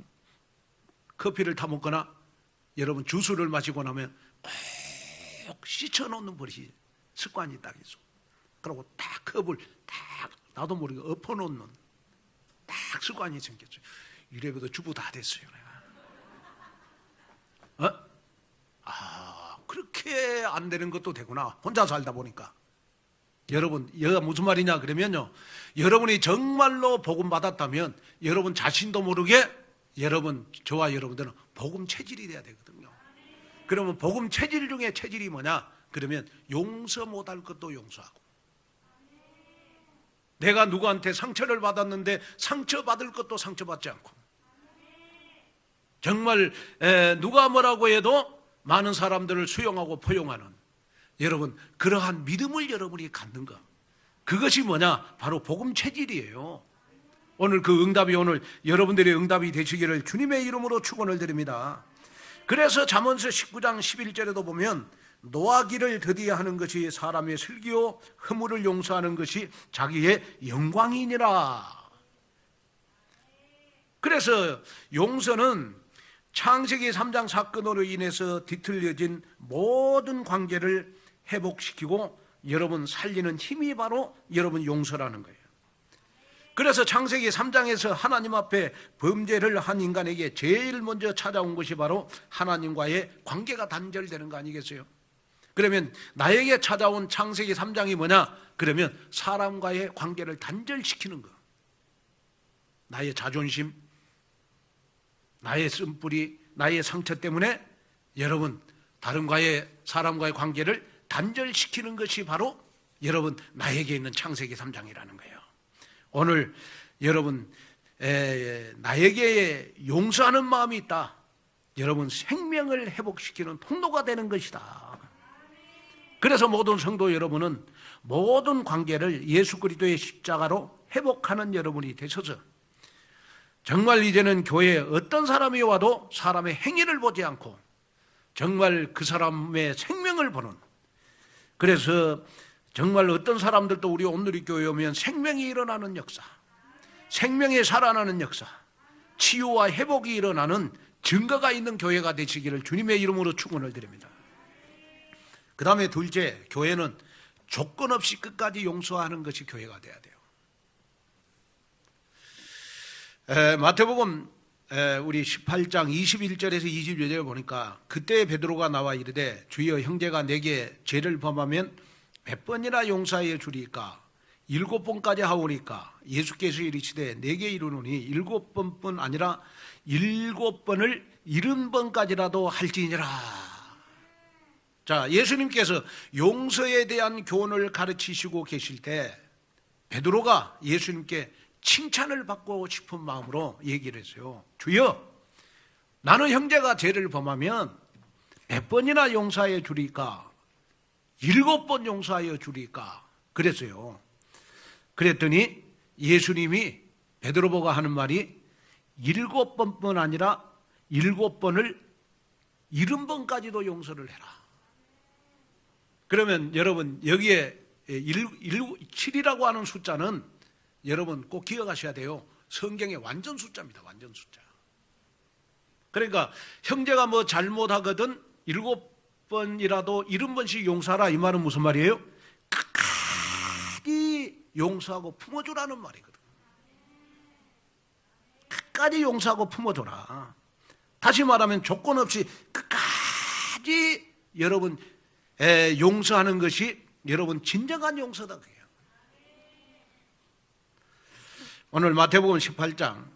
커피를 타 먹거나 여러분 주스를 마시고 나면 꼭 씻어 놓는 버릇이 습관이 딱 있어. 그리고 딱 컵을 딱 나도 모르게 엎어 놓는 딱 습관이 생겼어요. 이래봬도 주부 다 됐어요, 내가. 그렇게 안 되는 것도 되구나. 혼자 살다 보니까. 여러분, 여가 무슨 말이냐 그러면요, 여러분이 정말로 복음 받았다면 여러분 자신도 모르게 저와 여러분들은 복음 체질이 돼야 되거든요. 그러면 복음 체질 중에 체질이 뭐냐 그러면 용서 못할 것도 용서하고, 내가 누구한테 상처를 받았는데 상처받을 것도 상처받지 않고, 정말 누가 뭐라고 해도 많은 사람들을 수용하고 포용하는 여러분 그러한 믿음을 여러분이 갖는 것, 그것이 뭐냐 바로 복음 체질이에요. 오늘 그 응답이 오늘 여러분들의 응답이 되시기를 주님의 이름으로 축원을 드립니다. 그래서 잠언서 19장 11절에도 보면 노하기를 더디하는 것이 사람의 슬기요 허물을 용서하는 것이 자기의 영광이니라. 그래서 용서는 창세기 3장 사건으로 인해서 뒤틀려진 모든 관계를 회복시키고 여러분 살리는 힘이 바로 여러분 용서라는 거예요. 그래서 창세기 3장에서 하나님 앞에 범죄를 한 인간에게 제일 먼저 찾아온 것이 바로 하나님과의 관계가 단절되는 거 아니겠어요? 그러면 나에게 찾아온 창세기 3장이 뭐냐? 그러면 사람과의 관계를 단절시키는 거. 나의 자존심, 나의 쓴뿌리, 나의 상처 때문에 여러분 사람과의 관계를 단절시키는 것이 바로 여러분 나에게 있는 창세기 3장이라는 거예요. 오늘 여러분 나에게 용서하는 마음이 있다. 여러분 생명을 회복시키는 통로가 되는 것이다. 그래서 모든 성도 여러분은 모든 관계를 예수 그리스도의 십자가로 회복하는 여러분이 되셔서 정말 이제는 교회에 어떤 사람이 와도 사람의 행위를 보지 않고 정말 그 사람의 생명을 보는, 그래서 정말 어떤 사람들도 우리 온누리 교회에 오면 생명이 일어나는 역사, 생명이 살아나는 역사, 치유와 회복이 일어나는 증거가 있는 교회가 되시기를 주님의 이름으로 축원을 드립니다. 그 다음에 둘째, 교회는 조건 없이 끝까지 용서하는 것이 교회가 돼야 돼요. 마태복음 우리 18장 21절에서 22절에 보니까 그때 베드로가 나와 이르되 주여 형제가 내게 죄를 범하면 몇 번이나 용서하여 주리까? 7번까지 하오니까 예수께서 이르시되 내게 이르노니 7번뿐 아니라 7번을 70번까지라도 할지니라. 자, 예수님께서 용서에 대한 교훈을 가르치시고 계실 때 베드로가 예수님께 칭찬을 받고 싶은 마음으로 얘기를 했어요. 주여, 나는 형제가 죄를 범하면 몇 번이나 용서하여 주리까? 7번 용서하여 주리까? 그랬어요. 그랬더니 예수님이 베드로보고 하는 말이 7번뿐 아니라 7번을 70번까지도 용서를 해라. 그러면 여러분 여기에 7이라고 하는 숫자는 여러분 꼭 기억하셔야 돼요. 성경의 완전 숫자입니다. 완전 숫자. 그러니까 형제가 뭐 잘못하거든 7번이라도 70번씩 용서하라, 이 말은 무슨 말이에요? 끝까지 용서하고 품어주라는 말이거든. 끝까지 용서하고 품어줘라. 다시 말하면 조건 없이 끝까지 여러분 용서하는 것이 여러분 진정한 용서다. 그래요. 오늘 마태복음 18장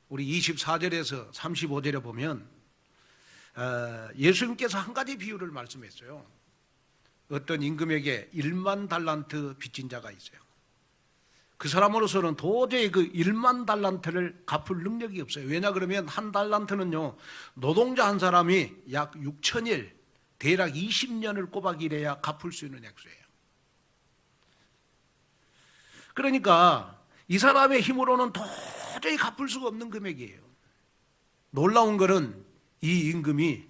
우리 24절에서 35절에 보면 예수님께서 한 가지 비유를 말씀했어요. 어떤 임금에게 1만 달란트 빚진 자가 있어요. 그 사람으로서는 도저히 그 1만 달란트를 갚을 능력이 없어요. 왜냐 그러면 한 달란트는요, 노동자 한 사람이 약 6천일, 대략 20년을 꼬박 일해야 갚을 수 있는 액수예요. 그러니까 이 사람의 힘으로는 도저히 갚을 수가 없는 금액이에요. 놀라운 것은 이 임금이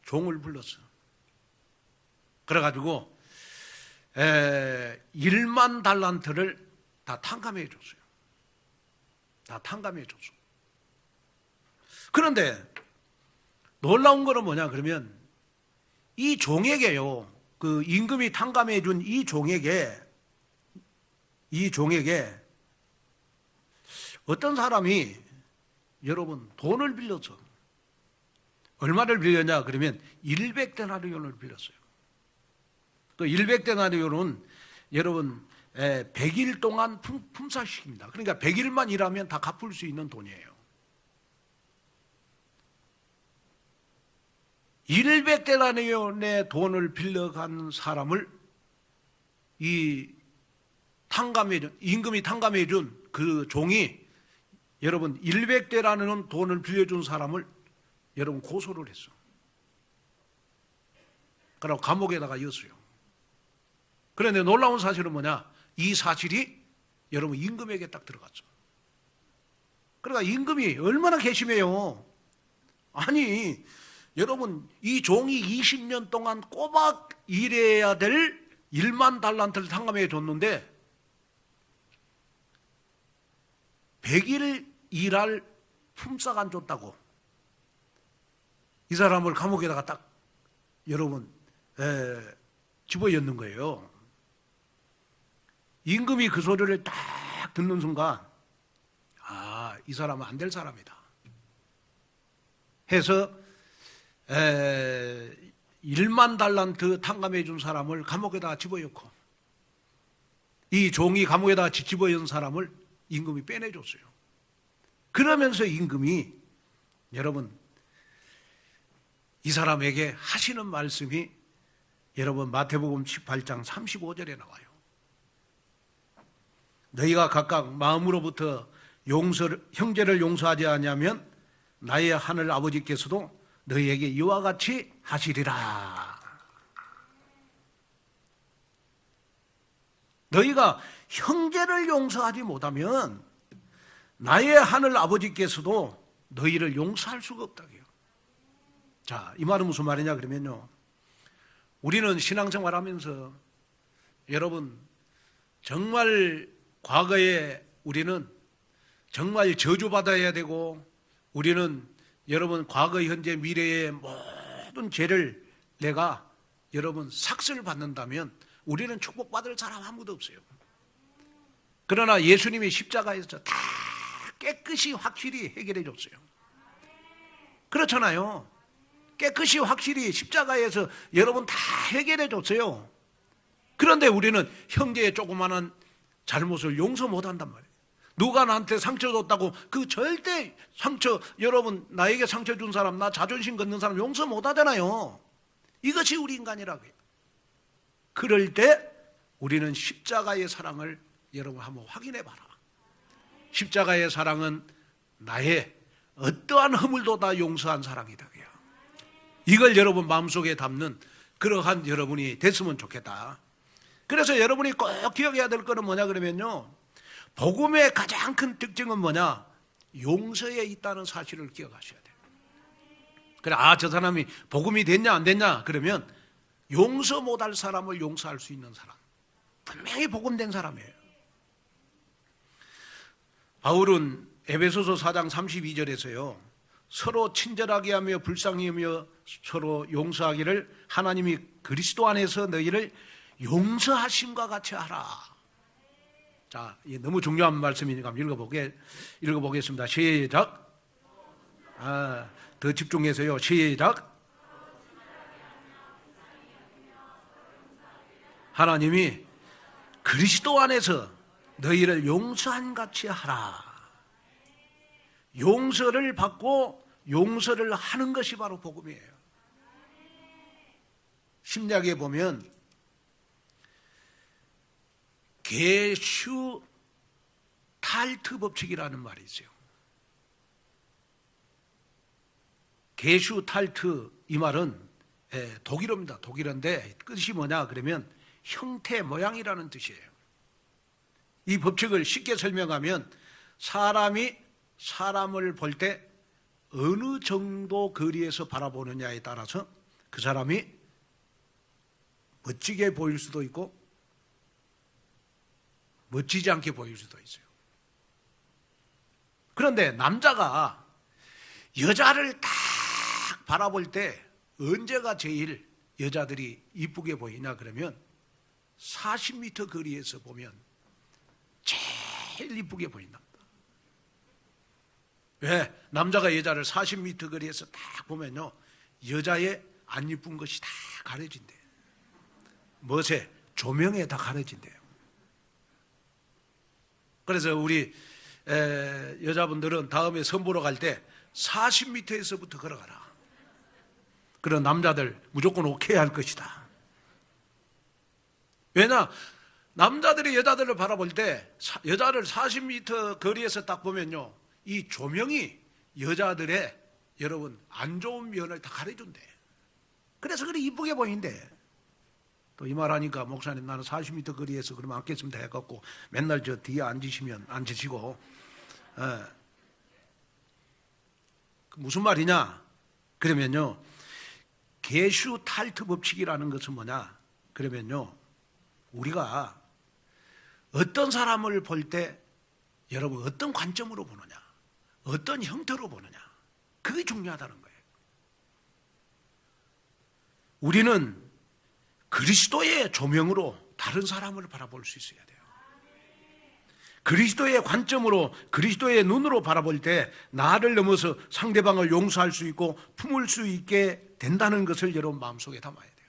종을 불렀어. 그래가지고 1만 달란트를 다 탕감해 줬어요. 다 탕감해 줬어. 그런데 놀라운 거는 뭐냐 그러면 이 종에게요, 그 임금이 탕감해 준 이 종에게 어떤 사람이 여러분 돈을 빌려서 얼마를 빌렸냐 그러면 100데나리온을 빌렸어요. 그 100데나리온은 여러분 100일 동안 품살시킵니다. 그러니까 100일만 일하면 다 갚을 수 있는 돈이에요. 100데나리온의 돈을 빌려간 사람을 이 탕감해준, 임금이 탕감해준 그 종이 여러분 100데나리온 돈을 빌려준 사람을 여러분 고소를 했어. 그러고 감옥에다가 였어요. 그런데 놀라운 사실은 뭐냐? 이 사실이 여러분 임금에게 딱 들어갔죠. 그러니까 임금이 얼마나 괘씸해요. 아니 여러분 이 종이 20년 동안 꼬박 일해야 될 1만 달란트를 탕감해 줬는데 100일 일할 품삯 안 줬다고 이 사람을 감옥에다가 딱 여러분 집어넣는 거예요. 임금이 그 소리를 딱 듣는 순간 이 사람은 안 될 사람이다 해서 1만 달란트 탕감해 준 사람을 감옥에다가 집어넣고 이 종이 감옥에다가 집어넣은 사람을 임금이 빼내줬어요. 그러면서 임금이 여러분 이 사람에게 하시는 말씀이 여러분 마태복음 18장 35절에 나와요. 너희가 각각 마음으로부터 형제를 용서하지 않으면 나의 하늘 아버지께서도 너희에게 이와 같이 하시리라. 너희가 형제를 용서하지 못하면 나의 하늘 아버지께서도 너희를 용서할 수가 없다고요. 자, 이 말은 무슨 말이냐 그러면요, 우리는 신앙생활 하면서 여러분 정말 과거에 우리는 정말 저주받아야 되고 우리는 여러분 과거 현재 미래의 모든 죄를 내가 여러분 삭슬 받는다면 우리는 축복받을 사람 아무도 없어요. 그러나 예수님이 십자가에서 다 깨끗이 확실히 해결해 줬어요. 그렇잖아요. 깨끗이 확실히 십자가에서 여러분 다 해결해 줬어요. 그런데 우리는 형제의 조그마한 잘못을 용서 못한단 말이에요. 누가 나한테 상처 줬다고 그 절대 여러분 나에게 상처 준 사람, 나 자존심 걷는 사람 용서 못하잖아요. 이것이 우리 인간이라고요. 그럴 때 우리는 십자가의 사랑을 여러분 한번 확인해 봐라. 십자가의 사랑은 나의 어떠한 허물도 다 용서한 사랑이다. 이걸 여러분 마음속에 담는 그러한 여러분이 됐으면 좋겠다. 그래서 여러분이 꼭 기억해야 될 거는 뭐냐 그러면요, 복음의 가장 큰 특징은 뭐냐? 용서에 있다는 사실을 기억하셔야 돼요. 그래, 저 사람이 복음이 됐냐 안 됐냐 그러면 용서 못할 사람을 용서할 수 있는 사람, 분명히 복음된 사람이에요. 바울은 에베소서 4장 32절에서요 서로 친절하게 하며 불쌍히 하며 서로 용서하기를 하나님이 그리스도 안에서 너희를 용서하심과 같이 하라. 자, 이게 너무 중요한 말씀이니까 읽어보겠습니다. 시작. 더 집중해서요. 시작. 하나님이 그리스도 안에서 너희를 용서한 같이 하라. 용서를 받고 용서를 하는 것이 바로 복음이에요. 심리학에 보면 게슈탈트 법칙이라는 말이 있어요. 게슈탈트 이 말은 독일어입니다. 독일어인데 뜻이 뭐냐 그러면 형태, 모양이라는 뜻이에요. 이 법칙을 쉽게 설명하면 사람이 사람을 볼 때 어느 정도 거리에서 바라보느냐에 따라서 그 사람이 멋지게 보일 수도 있고 멋지지 않게 보일 수도 있어요. 그런데 남자가 여자를 딱 바라볼 때 언제가 제일 여자들이 이쁘게 보이냐 그러면 40m 거리에서 보면 제일 이쁘게 보인답니다. 왜? 남자가 여자를 40m 거리에서 딱 보면요 여자의 안 이쁜 것이 다 가려진대요. 멋에? 조명에 다 가려진대요. 그래서 우리 여자분들은 다음에 선보러 갈 때 40m에서부터 걸어가라. 그런 남자들 무조건 오케이 할 것이다. 왜냐? 남자들이 여자들을 바라볼 때 여자를 40m 거리에서 딱 보면요 이 조명이 여자들의 여러분 안 좋은 면을 다 가려준대. 그래서 그래 이쁘게 보인대. 또 이 말 하니까 목사님 나는 40m 거리에서 그러면 앉겠습니다 해갖고 맨날 저 뒤에 앉으시고 무슨 말이냐 그러면요 게슈탈트 법칙이라는 것은 뭐냐 그러면요 우리가 어떤 사람을 볼 때 여러분 어떤 관점으로 보느냐 어떤 형태로 보느냐 그게 중요하다는 거예요. 우리는 그리스도의 조명으로 다른 사람을 바라볼 수 있어야 돼요. 그리스도의 관점으로 그리스도의 눈으로 바라볼 때 나를 넘어서 상대방을 용서할 수 있고 품을 수 있게 된다는 것을 여러분 마음속에 담아야 돼요.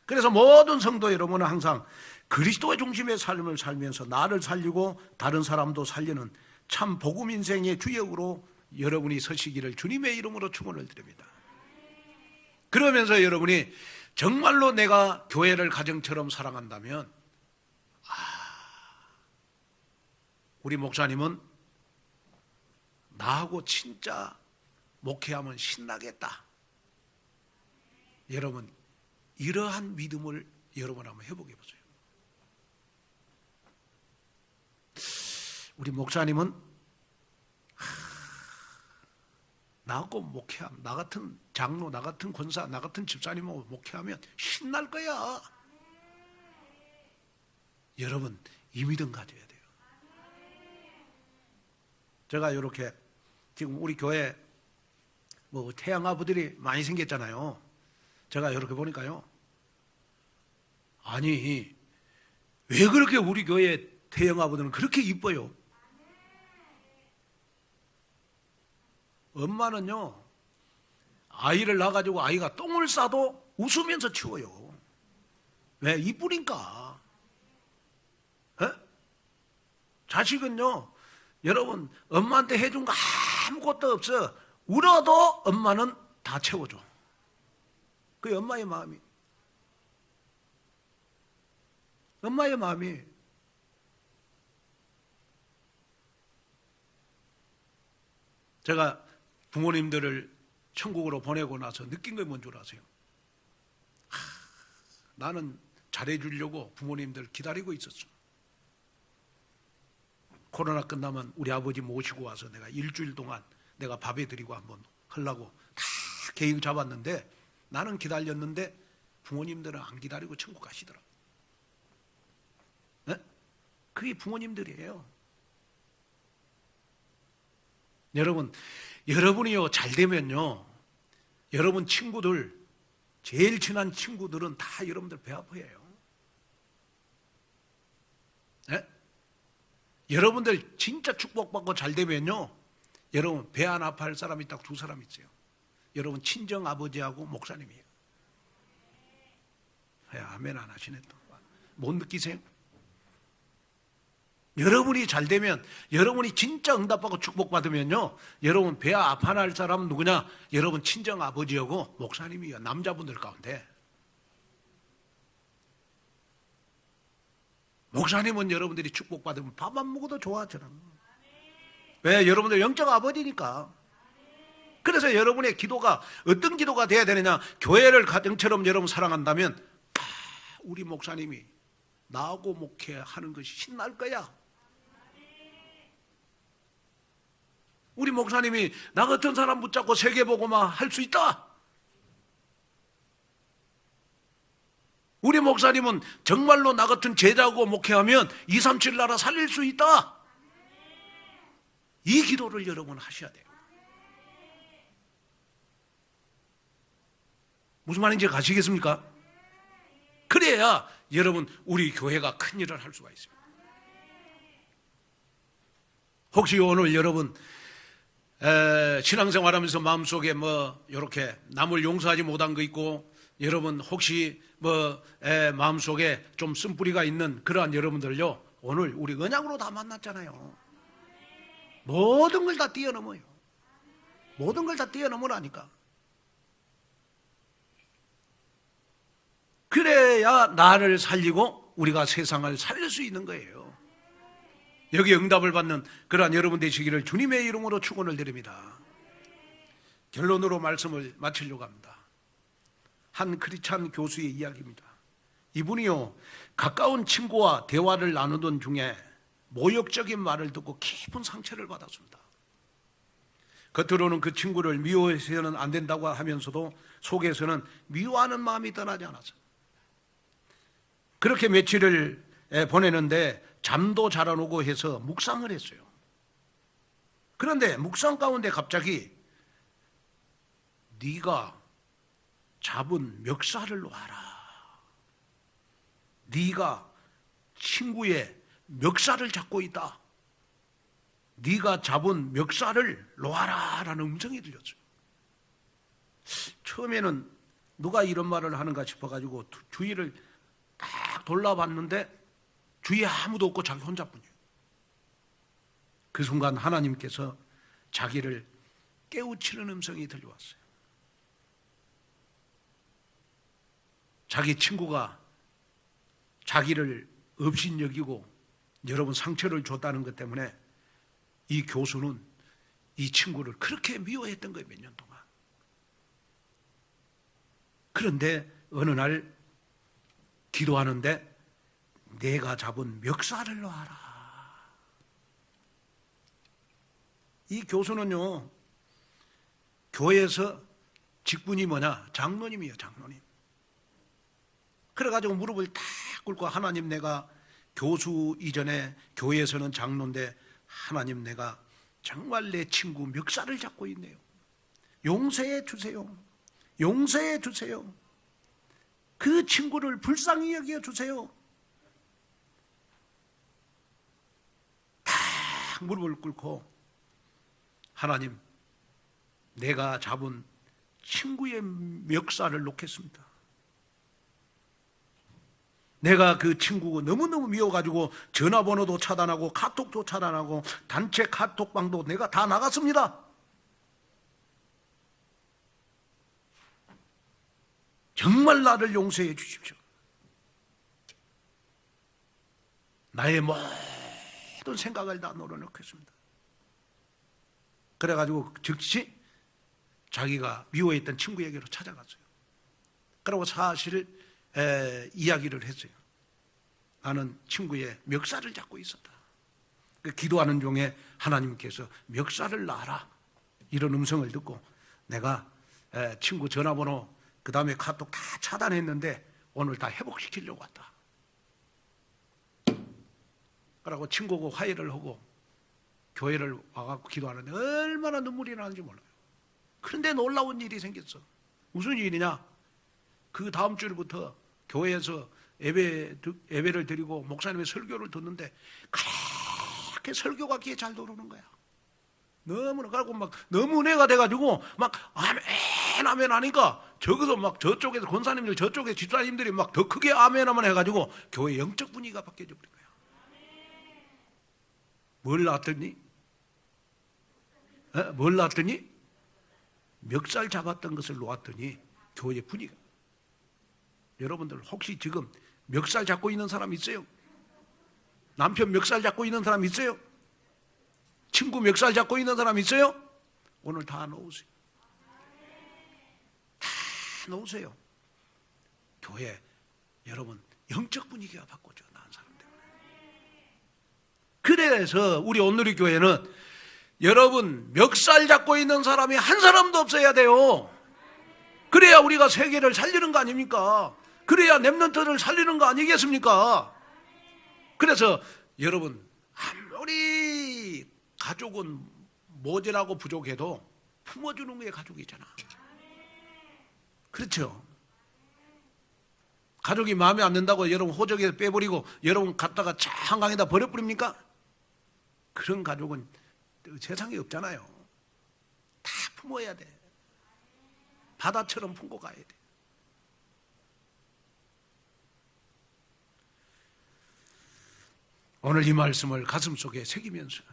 그래서 모든 성도 여러분은 항상 그리스도의 중심의 삶을 살면서 나를 살리고 다른 사람도 살리는 참 복음 인생의 주역으로 여러분이 서시기를 주님의 이름으로 축원을 드립니다. 그러면서 여러분이 정말로 내가 교회를 가정처럼 사랑한다면 우리 목사님은 나하고 진짜 목회하면 신나겠다. 여러분 이러한 믿음을 여러분 한번 해보게 보세요. 우리 목사님은 나하고 목회하면 나 같은 장로, 나 같은 권사, 나 같은 집사님하고 목회하면 신날 거야. 여러분 이 믿음 가져야 돼요. 제가 이렇게 지금 우리 교회 뭐 태양아부들이 많이 생겼잖아요. 제가 이렇게 보니까요. 아니 왜 그렇게 우리 교회 태양아부들은 그렇게 이뻐요? 엄마는요 아이를 낳아가지고 아이가 똥을 싸도 웃으면서 치워요. 왜? 이쁘니까. 자식은요 여러분 엄마한테 해준 거 아무것도 없어. 울어도 엄마는 다 채워줘. 그게 엄마의 마음이. 엄마의 마음이. 제가 부모님들을 천국으로 보내고 나서 느낀 게 뭔 줄 아세요? 나는 잘해주려고 부모님들 기다리고 있었어. 코로나 끝나면 우리 아버지 모시고 와서 내가 일주일 동안 내가 밥해 드리고 한번 하려고 다 계획 잡았는데 나는 기다렸는데 부모님들은 안 기다리고 천국 가시더라고요. 네? 그게 부모님들이에요. 여러분, 여러분이요 잘 되면요, 여러분 친구들, 제일 친한 친구들은 다 여러분들 배 아파해요. 네? 여러분들 진짜 축복받고 잘 되면요, 여러분 배 안 아파할 사람이 딱 두 사람 있어요. 여러분 친정 아버지하고 목사님이에요. 아멘 안 하시네 또. 못 느끼세요? 여러분이 잘 되면, 여러분이 진짜 응답받고 축복받으면요, 여러분 배 아파할 사람은 누구냐? 여러분 친정 아버지하고 목사님이요. 남자분들 가운데. 목사님은 여러분들이 축복받으면 밥 안 먹어도 좋아하잖아. 왜? 여러분들 영적 아버지니까. 그래서 여러분의 기도가 어떤 기도가 돼야 되느냐? 교회를 가정처럼 여러분 사랑한다면, 우리 목사님이 나하고 목회하는 것이 신날 거야. 우리 목사님이 나 같은 사람 붙잡고 세계복음화 할 수 있다. 우리 목사님은 정말로 나 같은 제자고 목회하면 237 나라 살릴 수 있다. 이 기도를 여러분 하셔야 돼요. 무슨 말인지 가시겠습니까? 그래야 여러분 우리 교회가 큰 일을 할 수가 있습니다. 혹시 오늘 여러분 신앙생활하면서 마음속에 뭐 이렇게 남을 용서하지 못한 거 있고, 여러분 혹시 뭐 마음속에 좀 쓴뿌리가 있는 그러한 여러분들요, 오늘 우리 언약으로 다 만났잖아요. 모든 걸 다 뛰어넘어요. 모든 걸 다 뛰어넘으라니까. 그래야 나를 살리고 우리가 세상을 살릴 수 있는 거예요. 여기 응답을 받는 그러한 여러분 되시기를 주님의 이름으로 축원을 드립니다. 결론으로 말씀을 마치려고 합니다. 한 크리스찬 교수의 이야기입니다. 이분이요, 가까운 친구와 대화를 나누던 중에 모욕적인 말을 듣고 깊은 상처를 받았습니다. 겉으로는 그 친구를 미워해서는 안 된다고 하면서도 속에서는 미워하는 마음이 떠나지 않았어요. 그렇게 며칠을 보내는데 잠도 잘 안 오고 해서 묵상을 했어요. 그런데 묵상 가운데 갑자기 네가 잡은 멱살을 놓아라. 네가 친구의 멱살을 잡고 있다. 네가 잡은 멱살을 놓아라 라는 음성이 들렸어요. 처음에는 누가 이런 말을 하는가 싶어가지고 주위를 딱 돌아봤는데 주위에 아무도 없고 자기 혼자뿐이에요. 그 순간 하나님께서 자기를 깨우치는 음성이 들려왔어요. 자기 친구가 자기를 업신여기고 여러분 상처를 줬다는 것 때문에 이 교수는 이 친구를 그렇게 미워했던 거예요, 몇 년 동안. 그런데 어느 날 기도하는데 내가 잡은 멱살을 놓아라. 이 교수는요, 교회에서 직분이 뭐냐? 장로님이에요, 장로님. 그래가지고 무릎을 탁 꿇고 하나님, 내가 교수 이전에 교회에서는 장로인데 하나님, 내가 정말 내 친구 멱살을 잡고 있네요. 용서해 주세요. 용서해 주세요. 그 친구를 불쌍히 여겨 주세요. 탁 무릎을 꿇고 하나님, 내가 잡은 친구의 멱살을 놓겠습니다. 내가 그 친구 너무너무 미워가지고 전화번호도 차단하고 카톡도 차단하고 단체 카톡방도 내가 다 나갔습니다. 정말 나를 용서해 주십시오. 나의 모든 생각을 다 널어놓겠습니다. 그래가지고 즉시 자기가 미워했던 친구에게로 찾아갔어요. 그리고 사실을 이야기를 했어요. 나는 친구의 멱살을 잡고 있었다. 기도하는 중에 하나님께서 멱살을 놔라 이런 음성을 듣고 내가 친구 전화번호 그 다음에 카톡 다 차단했는데 오늘 다 회복시키려고 왔다. 그러고 친구하고 화해를 하고 교회를 와갖고 기도하는데 얼마나 눈물이 나는지 몰라요. 그런데 놀라운 일이 생겼어. 무슨 일이냐? 그 다음 주일부터 교회에서 예배를 드리고 목사님의 설교를 듣는데 그렇게 설교가 귀에 잘 들어오는 거야. 너무나 그러고 막 너무 은혜가 돼가지고 막 아멘 아멘 하니까 저기서 막 저쪽에서 권사님들 저쪽에 집사님들이 막 더 크게 아멘 아멘 해가지고 교회 영적 분위기가 바뀌어져 버린 거야. 뭘 낳았더니? 뭘 낳았더니? 멱살 잡았던 것을 놓았더니 교회 분위기가. 여러분들 혹시 지금 멱살 잡고 있는 사람 있어요? 남편 멱살 잡고 있는 사람 있어요? 친구 멱살 잡고 있는 사람 있어요? 오늘 다 놓으세요. 다 놓으세요. 교회 여러분 영적 분위기가 바꿔줘. 나은 사람 때문에. 그래서 우리 온누리 교회는 여러분 멱살 잡고 있는 사람이 한 사람도 없어야 돼요. 그래야 우리가 세계를 살리는 거 아닙니까? 그래야 렘넌트를 살리는 거 아니겠습니까? 그래서 여러분 아무리 가족은 모자라고 부족해도 품어주는 게 가족이잖아. 그렇죠? 가족이 마음에 안 든다고 여러분 호적에서 빼버리고 여러분 갖다가 한강에다 버려버립니까? 그런 가족은 세상에 없잖아요. 다 품어야 돼. 바다처럼 품고 가야 돼. 오늘 이 말씀을 가슴속에 새기면서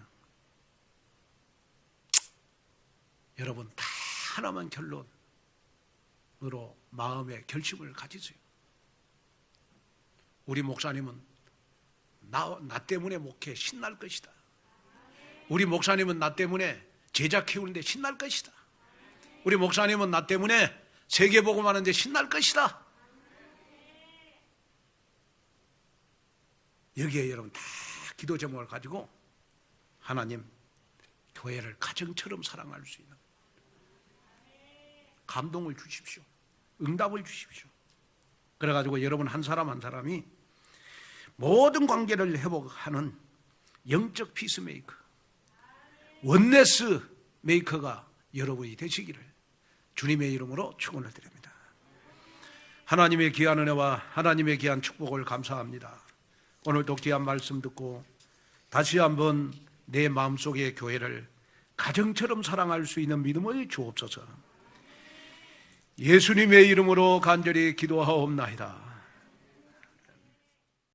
여러분 다 하나만 결론으로 마음의 결심을 가지세요. 우리 목사님은 나 때문에 목회 신날 것이다. 우리 목사님은 나 때문에 제자 키우는데 신날 것이다. 우리 목사님은 나 때문에 세계복음하는데 신날 것이다. 여기에 여러분 다 기도 제목을 가지고 하나님 교회를 가정처럼 사랑할 수 있는 감동을 주십시오. 응답을 주십시오. 그래가지고 여러분 한 사람 한 사람이 모든 관계를 회복하는 영적 피스메이커, 원네스 메이커가 여러분이 되시기를 주님의 이름으로 축원을 드립니다. 하나님의 귀한 은혜와 하나님의 귀한 축복을 감사합니다. 오늘도 귀한 말씀 듣고 다시 한번 내 마음속의 교회를 가정처럼 사랑할 수 있는 믿음을 주옵소서. 예수님의 이름으로 간절히 기도하옵나이다.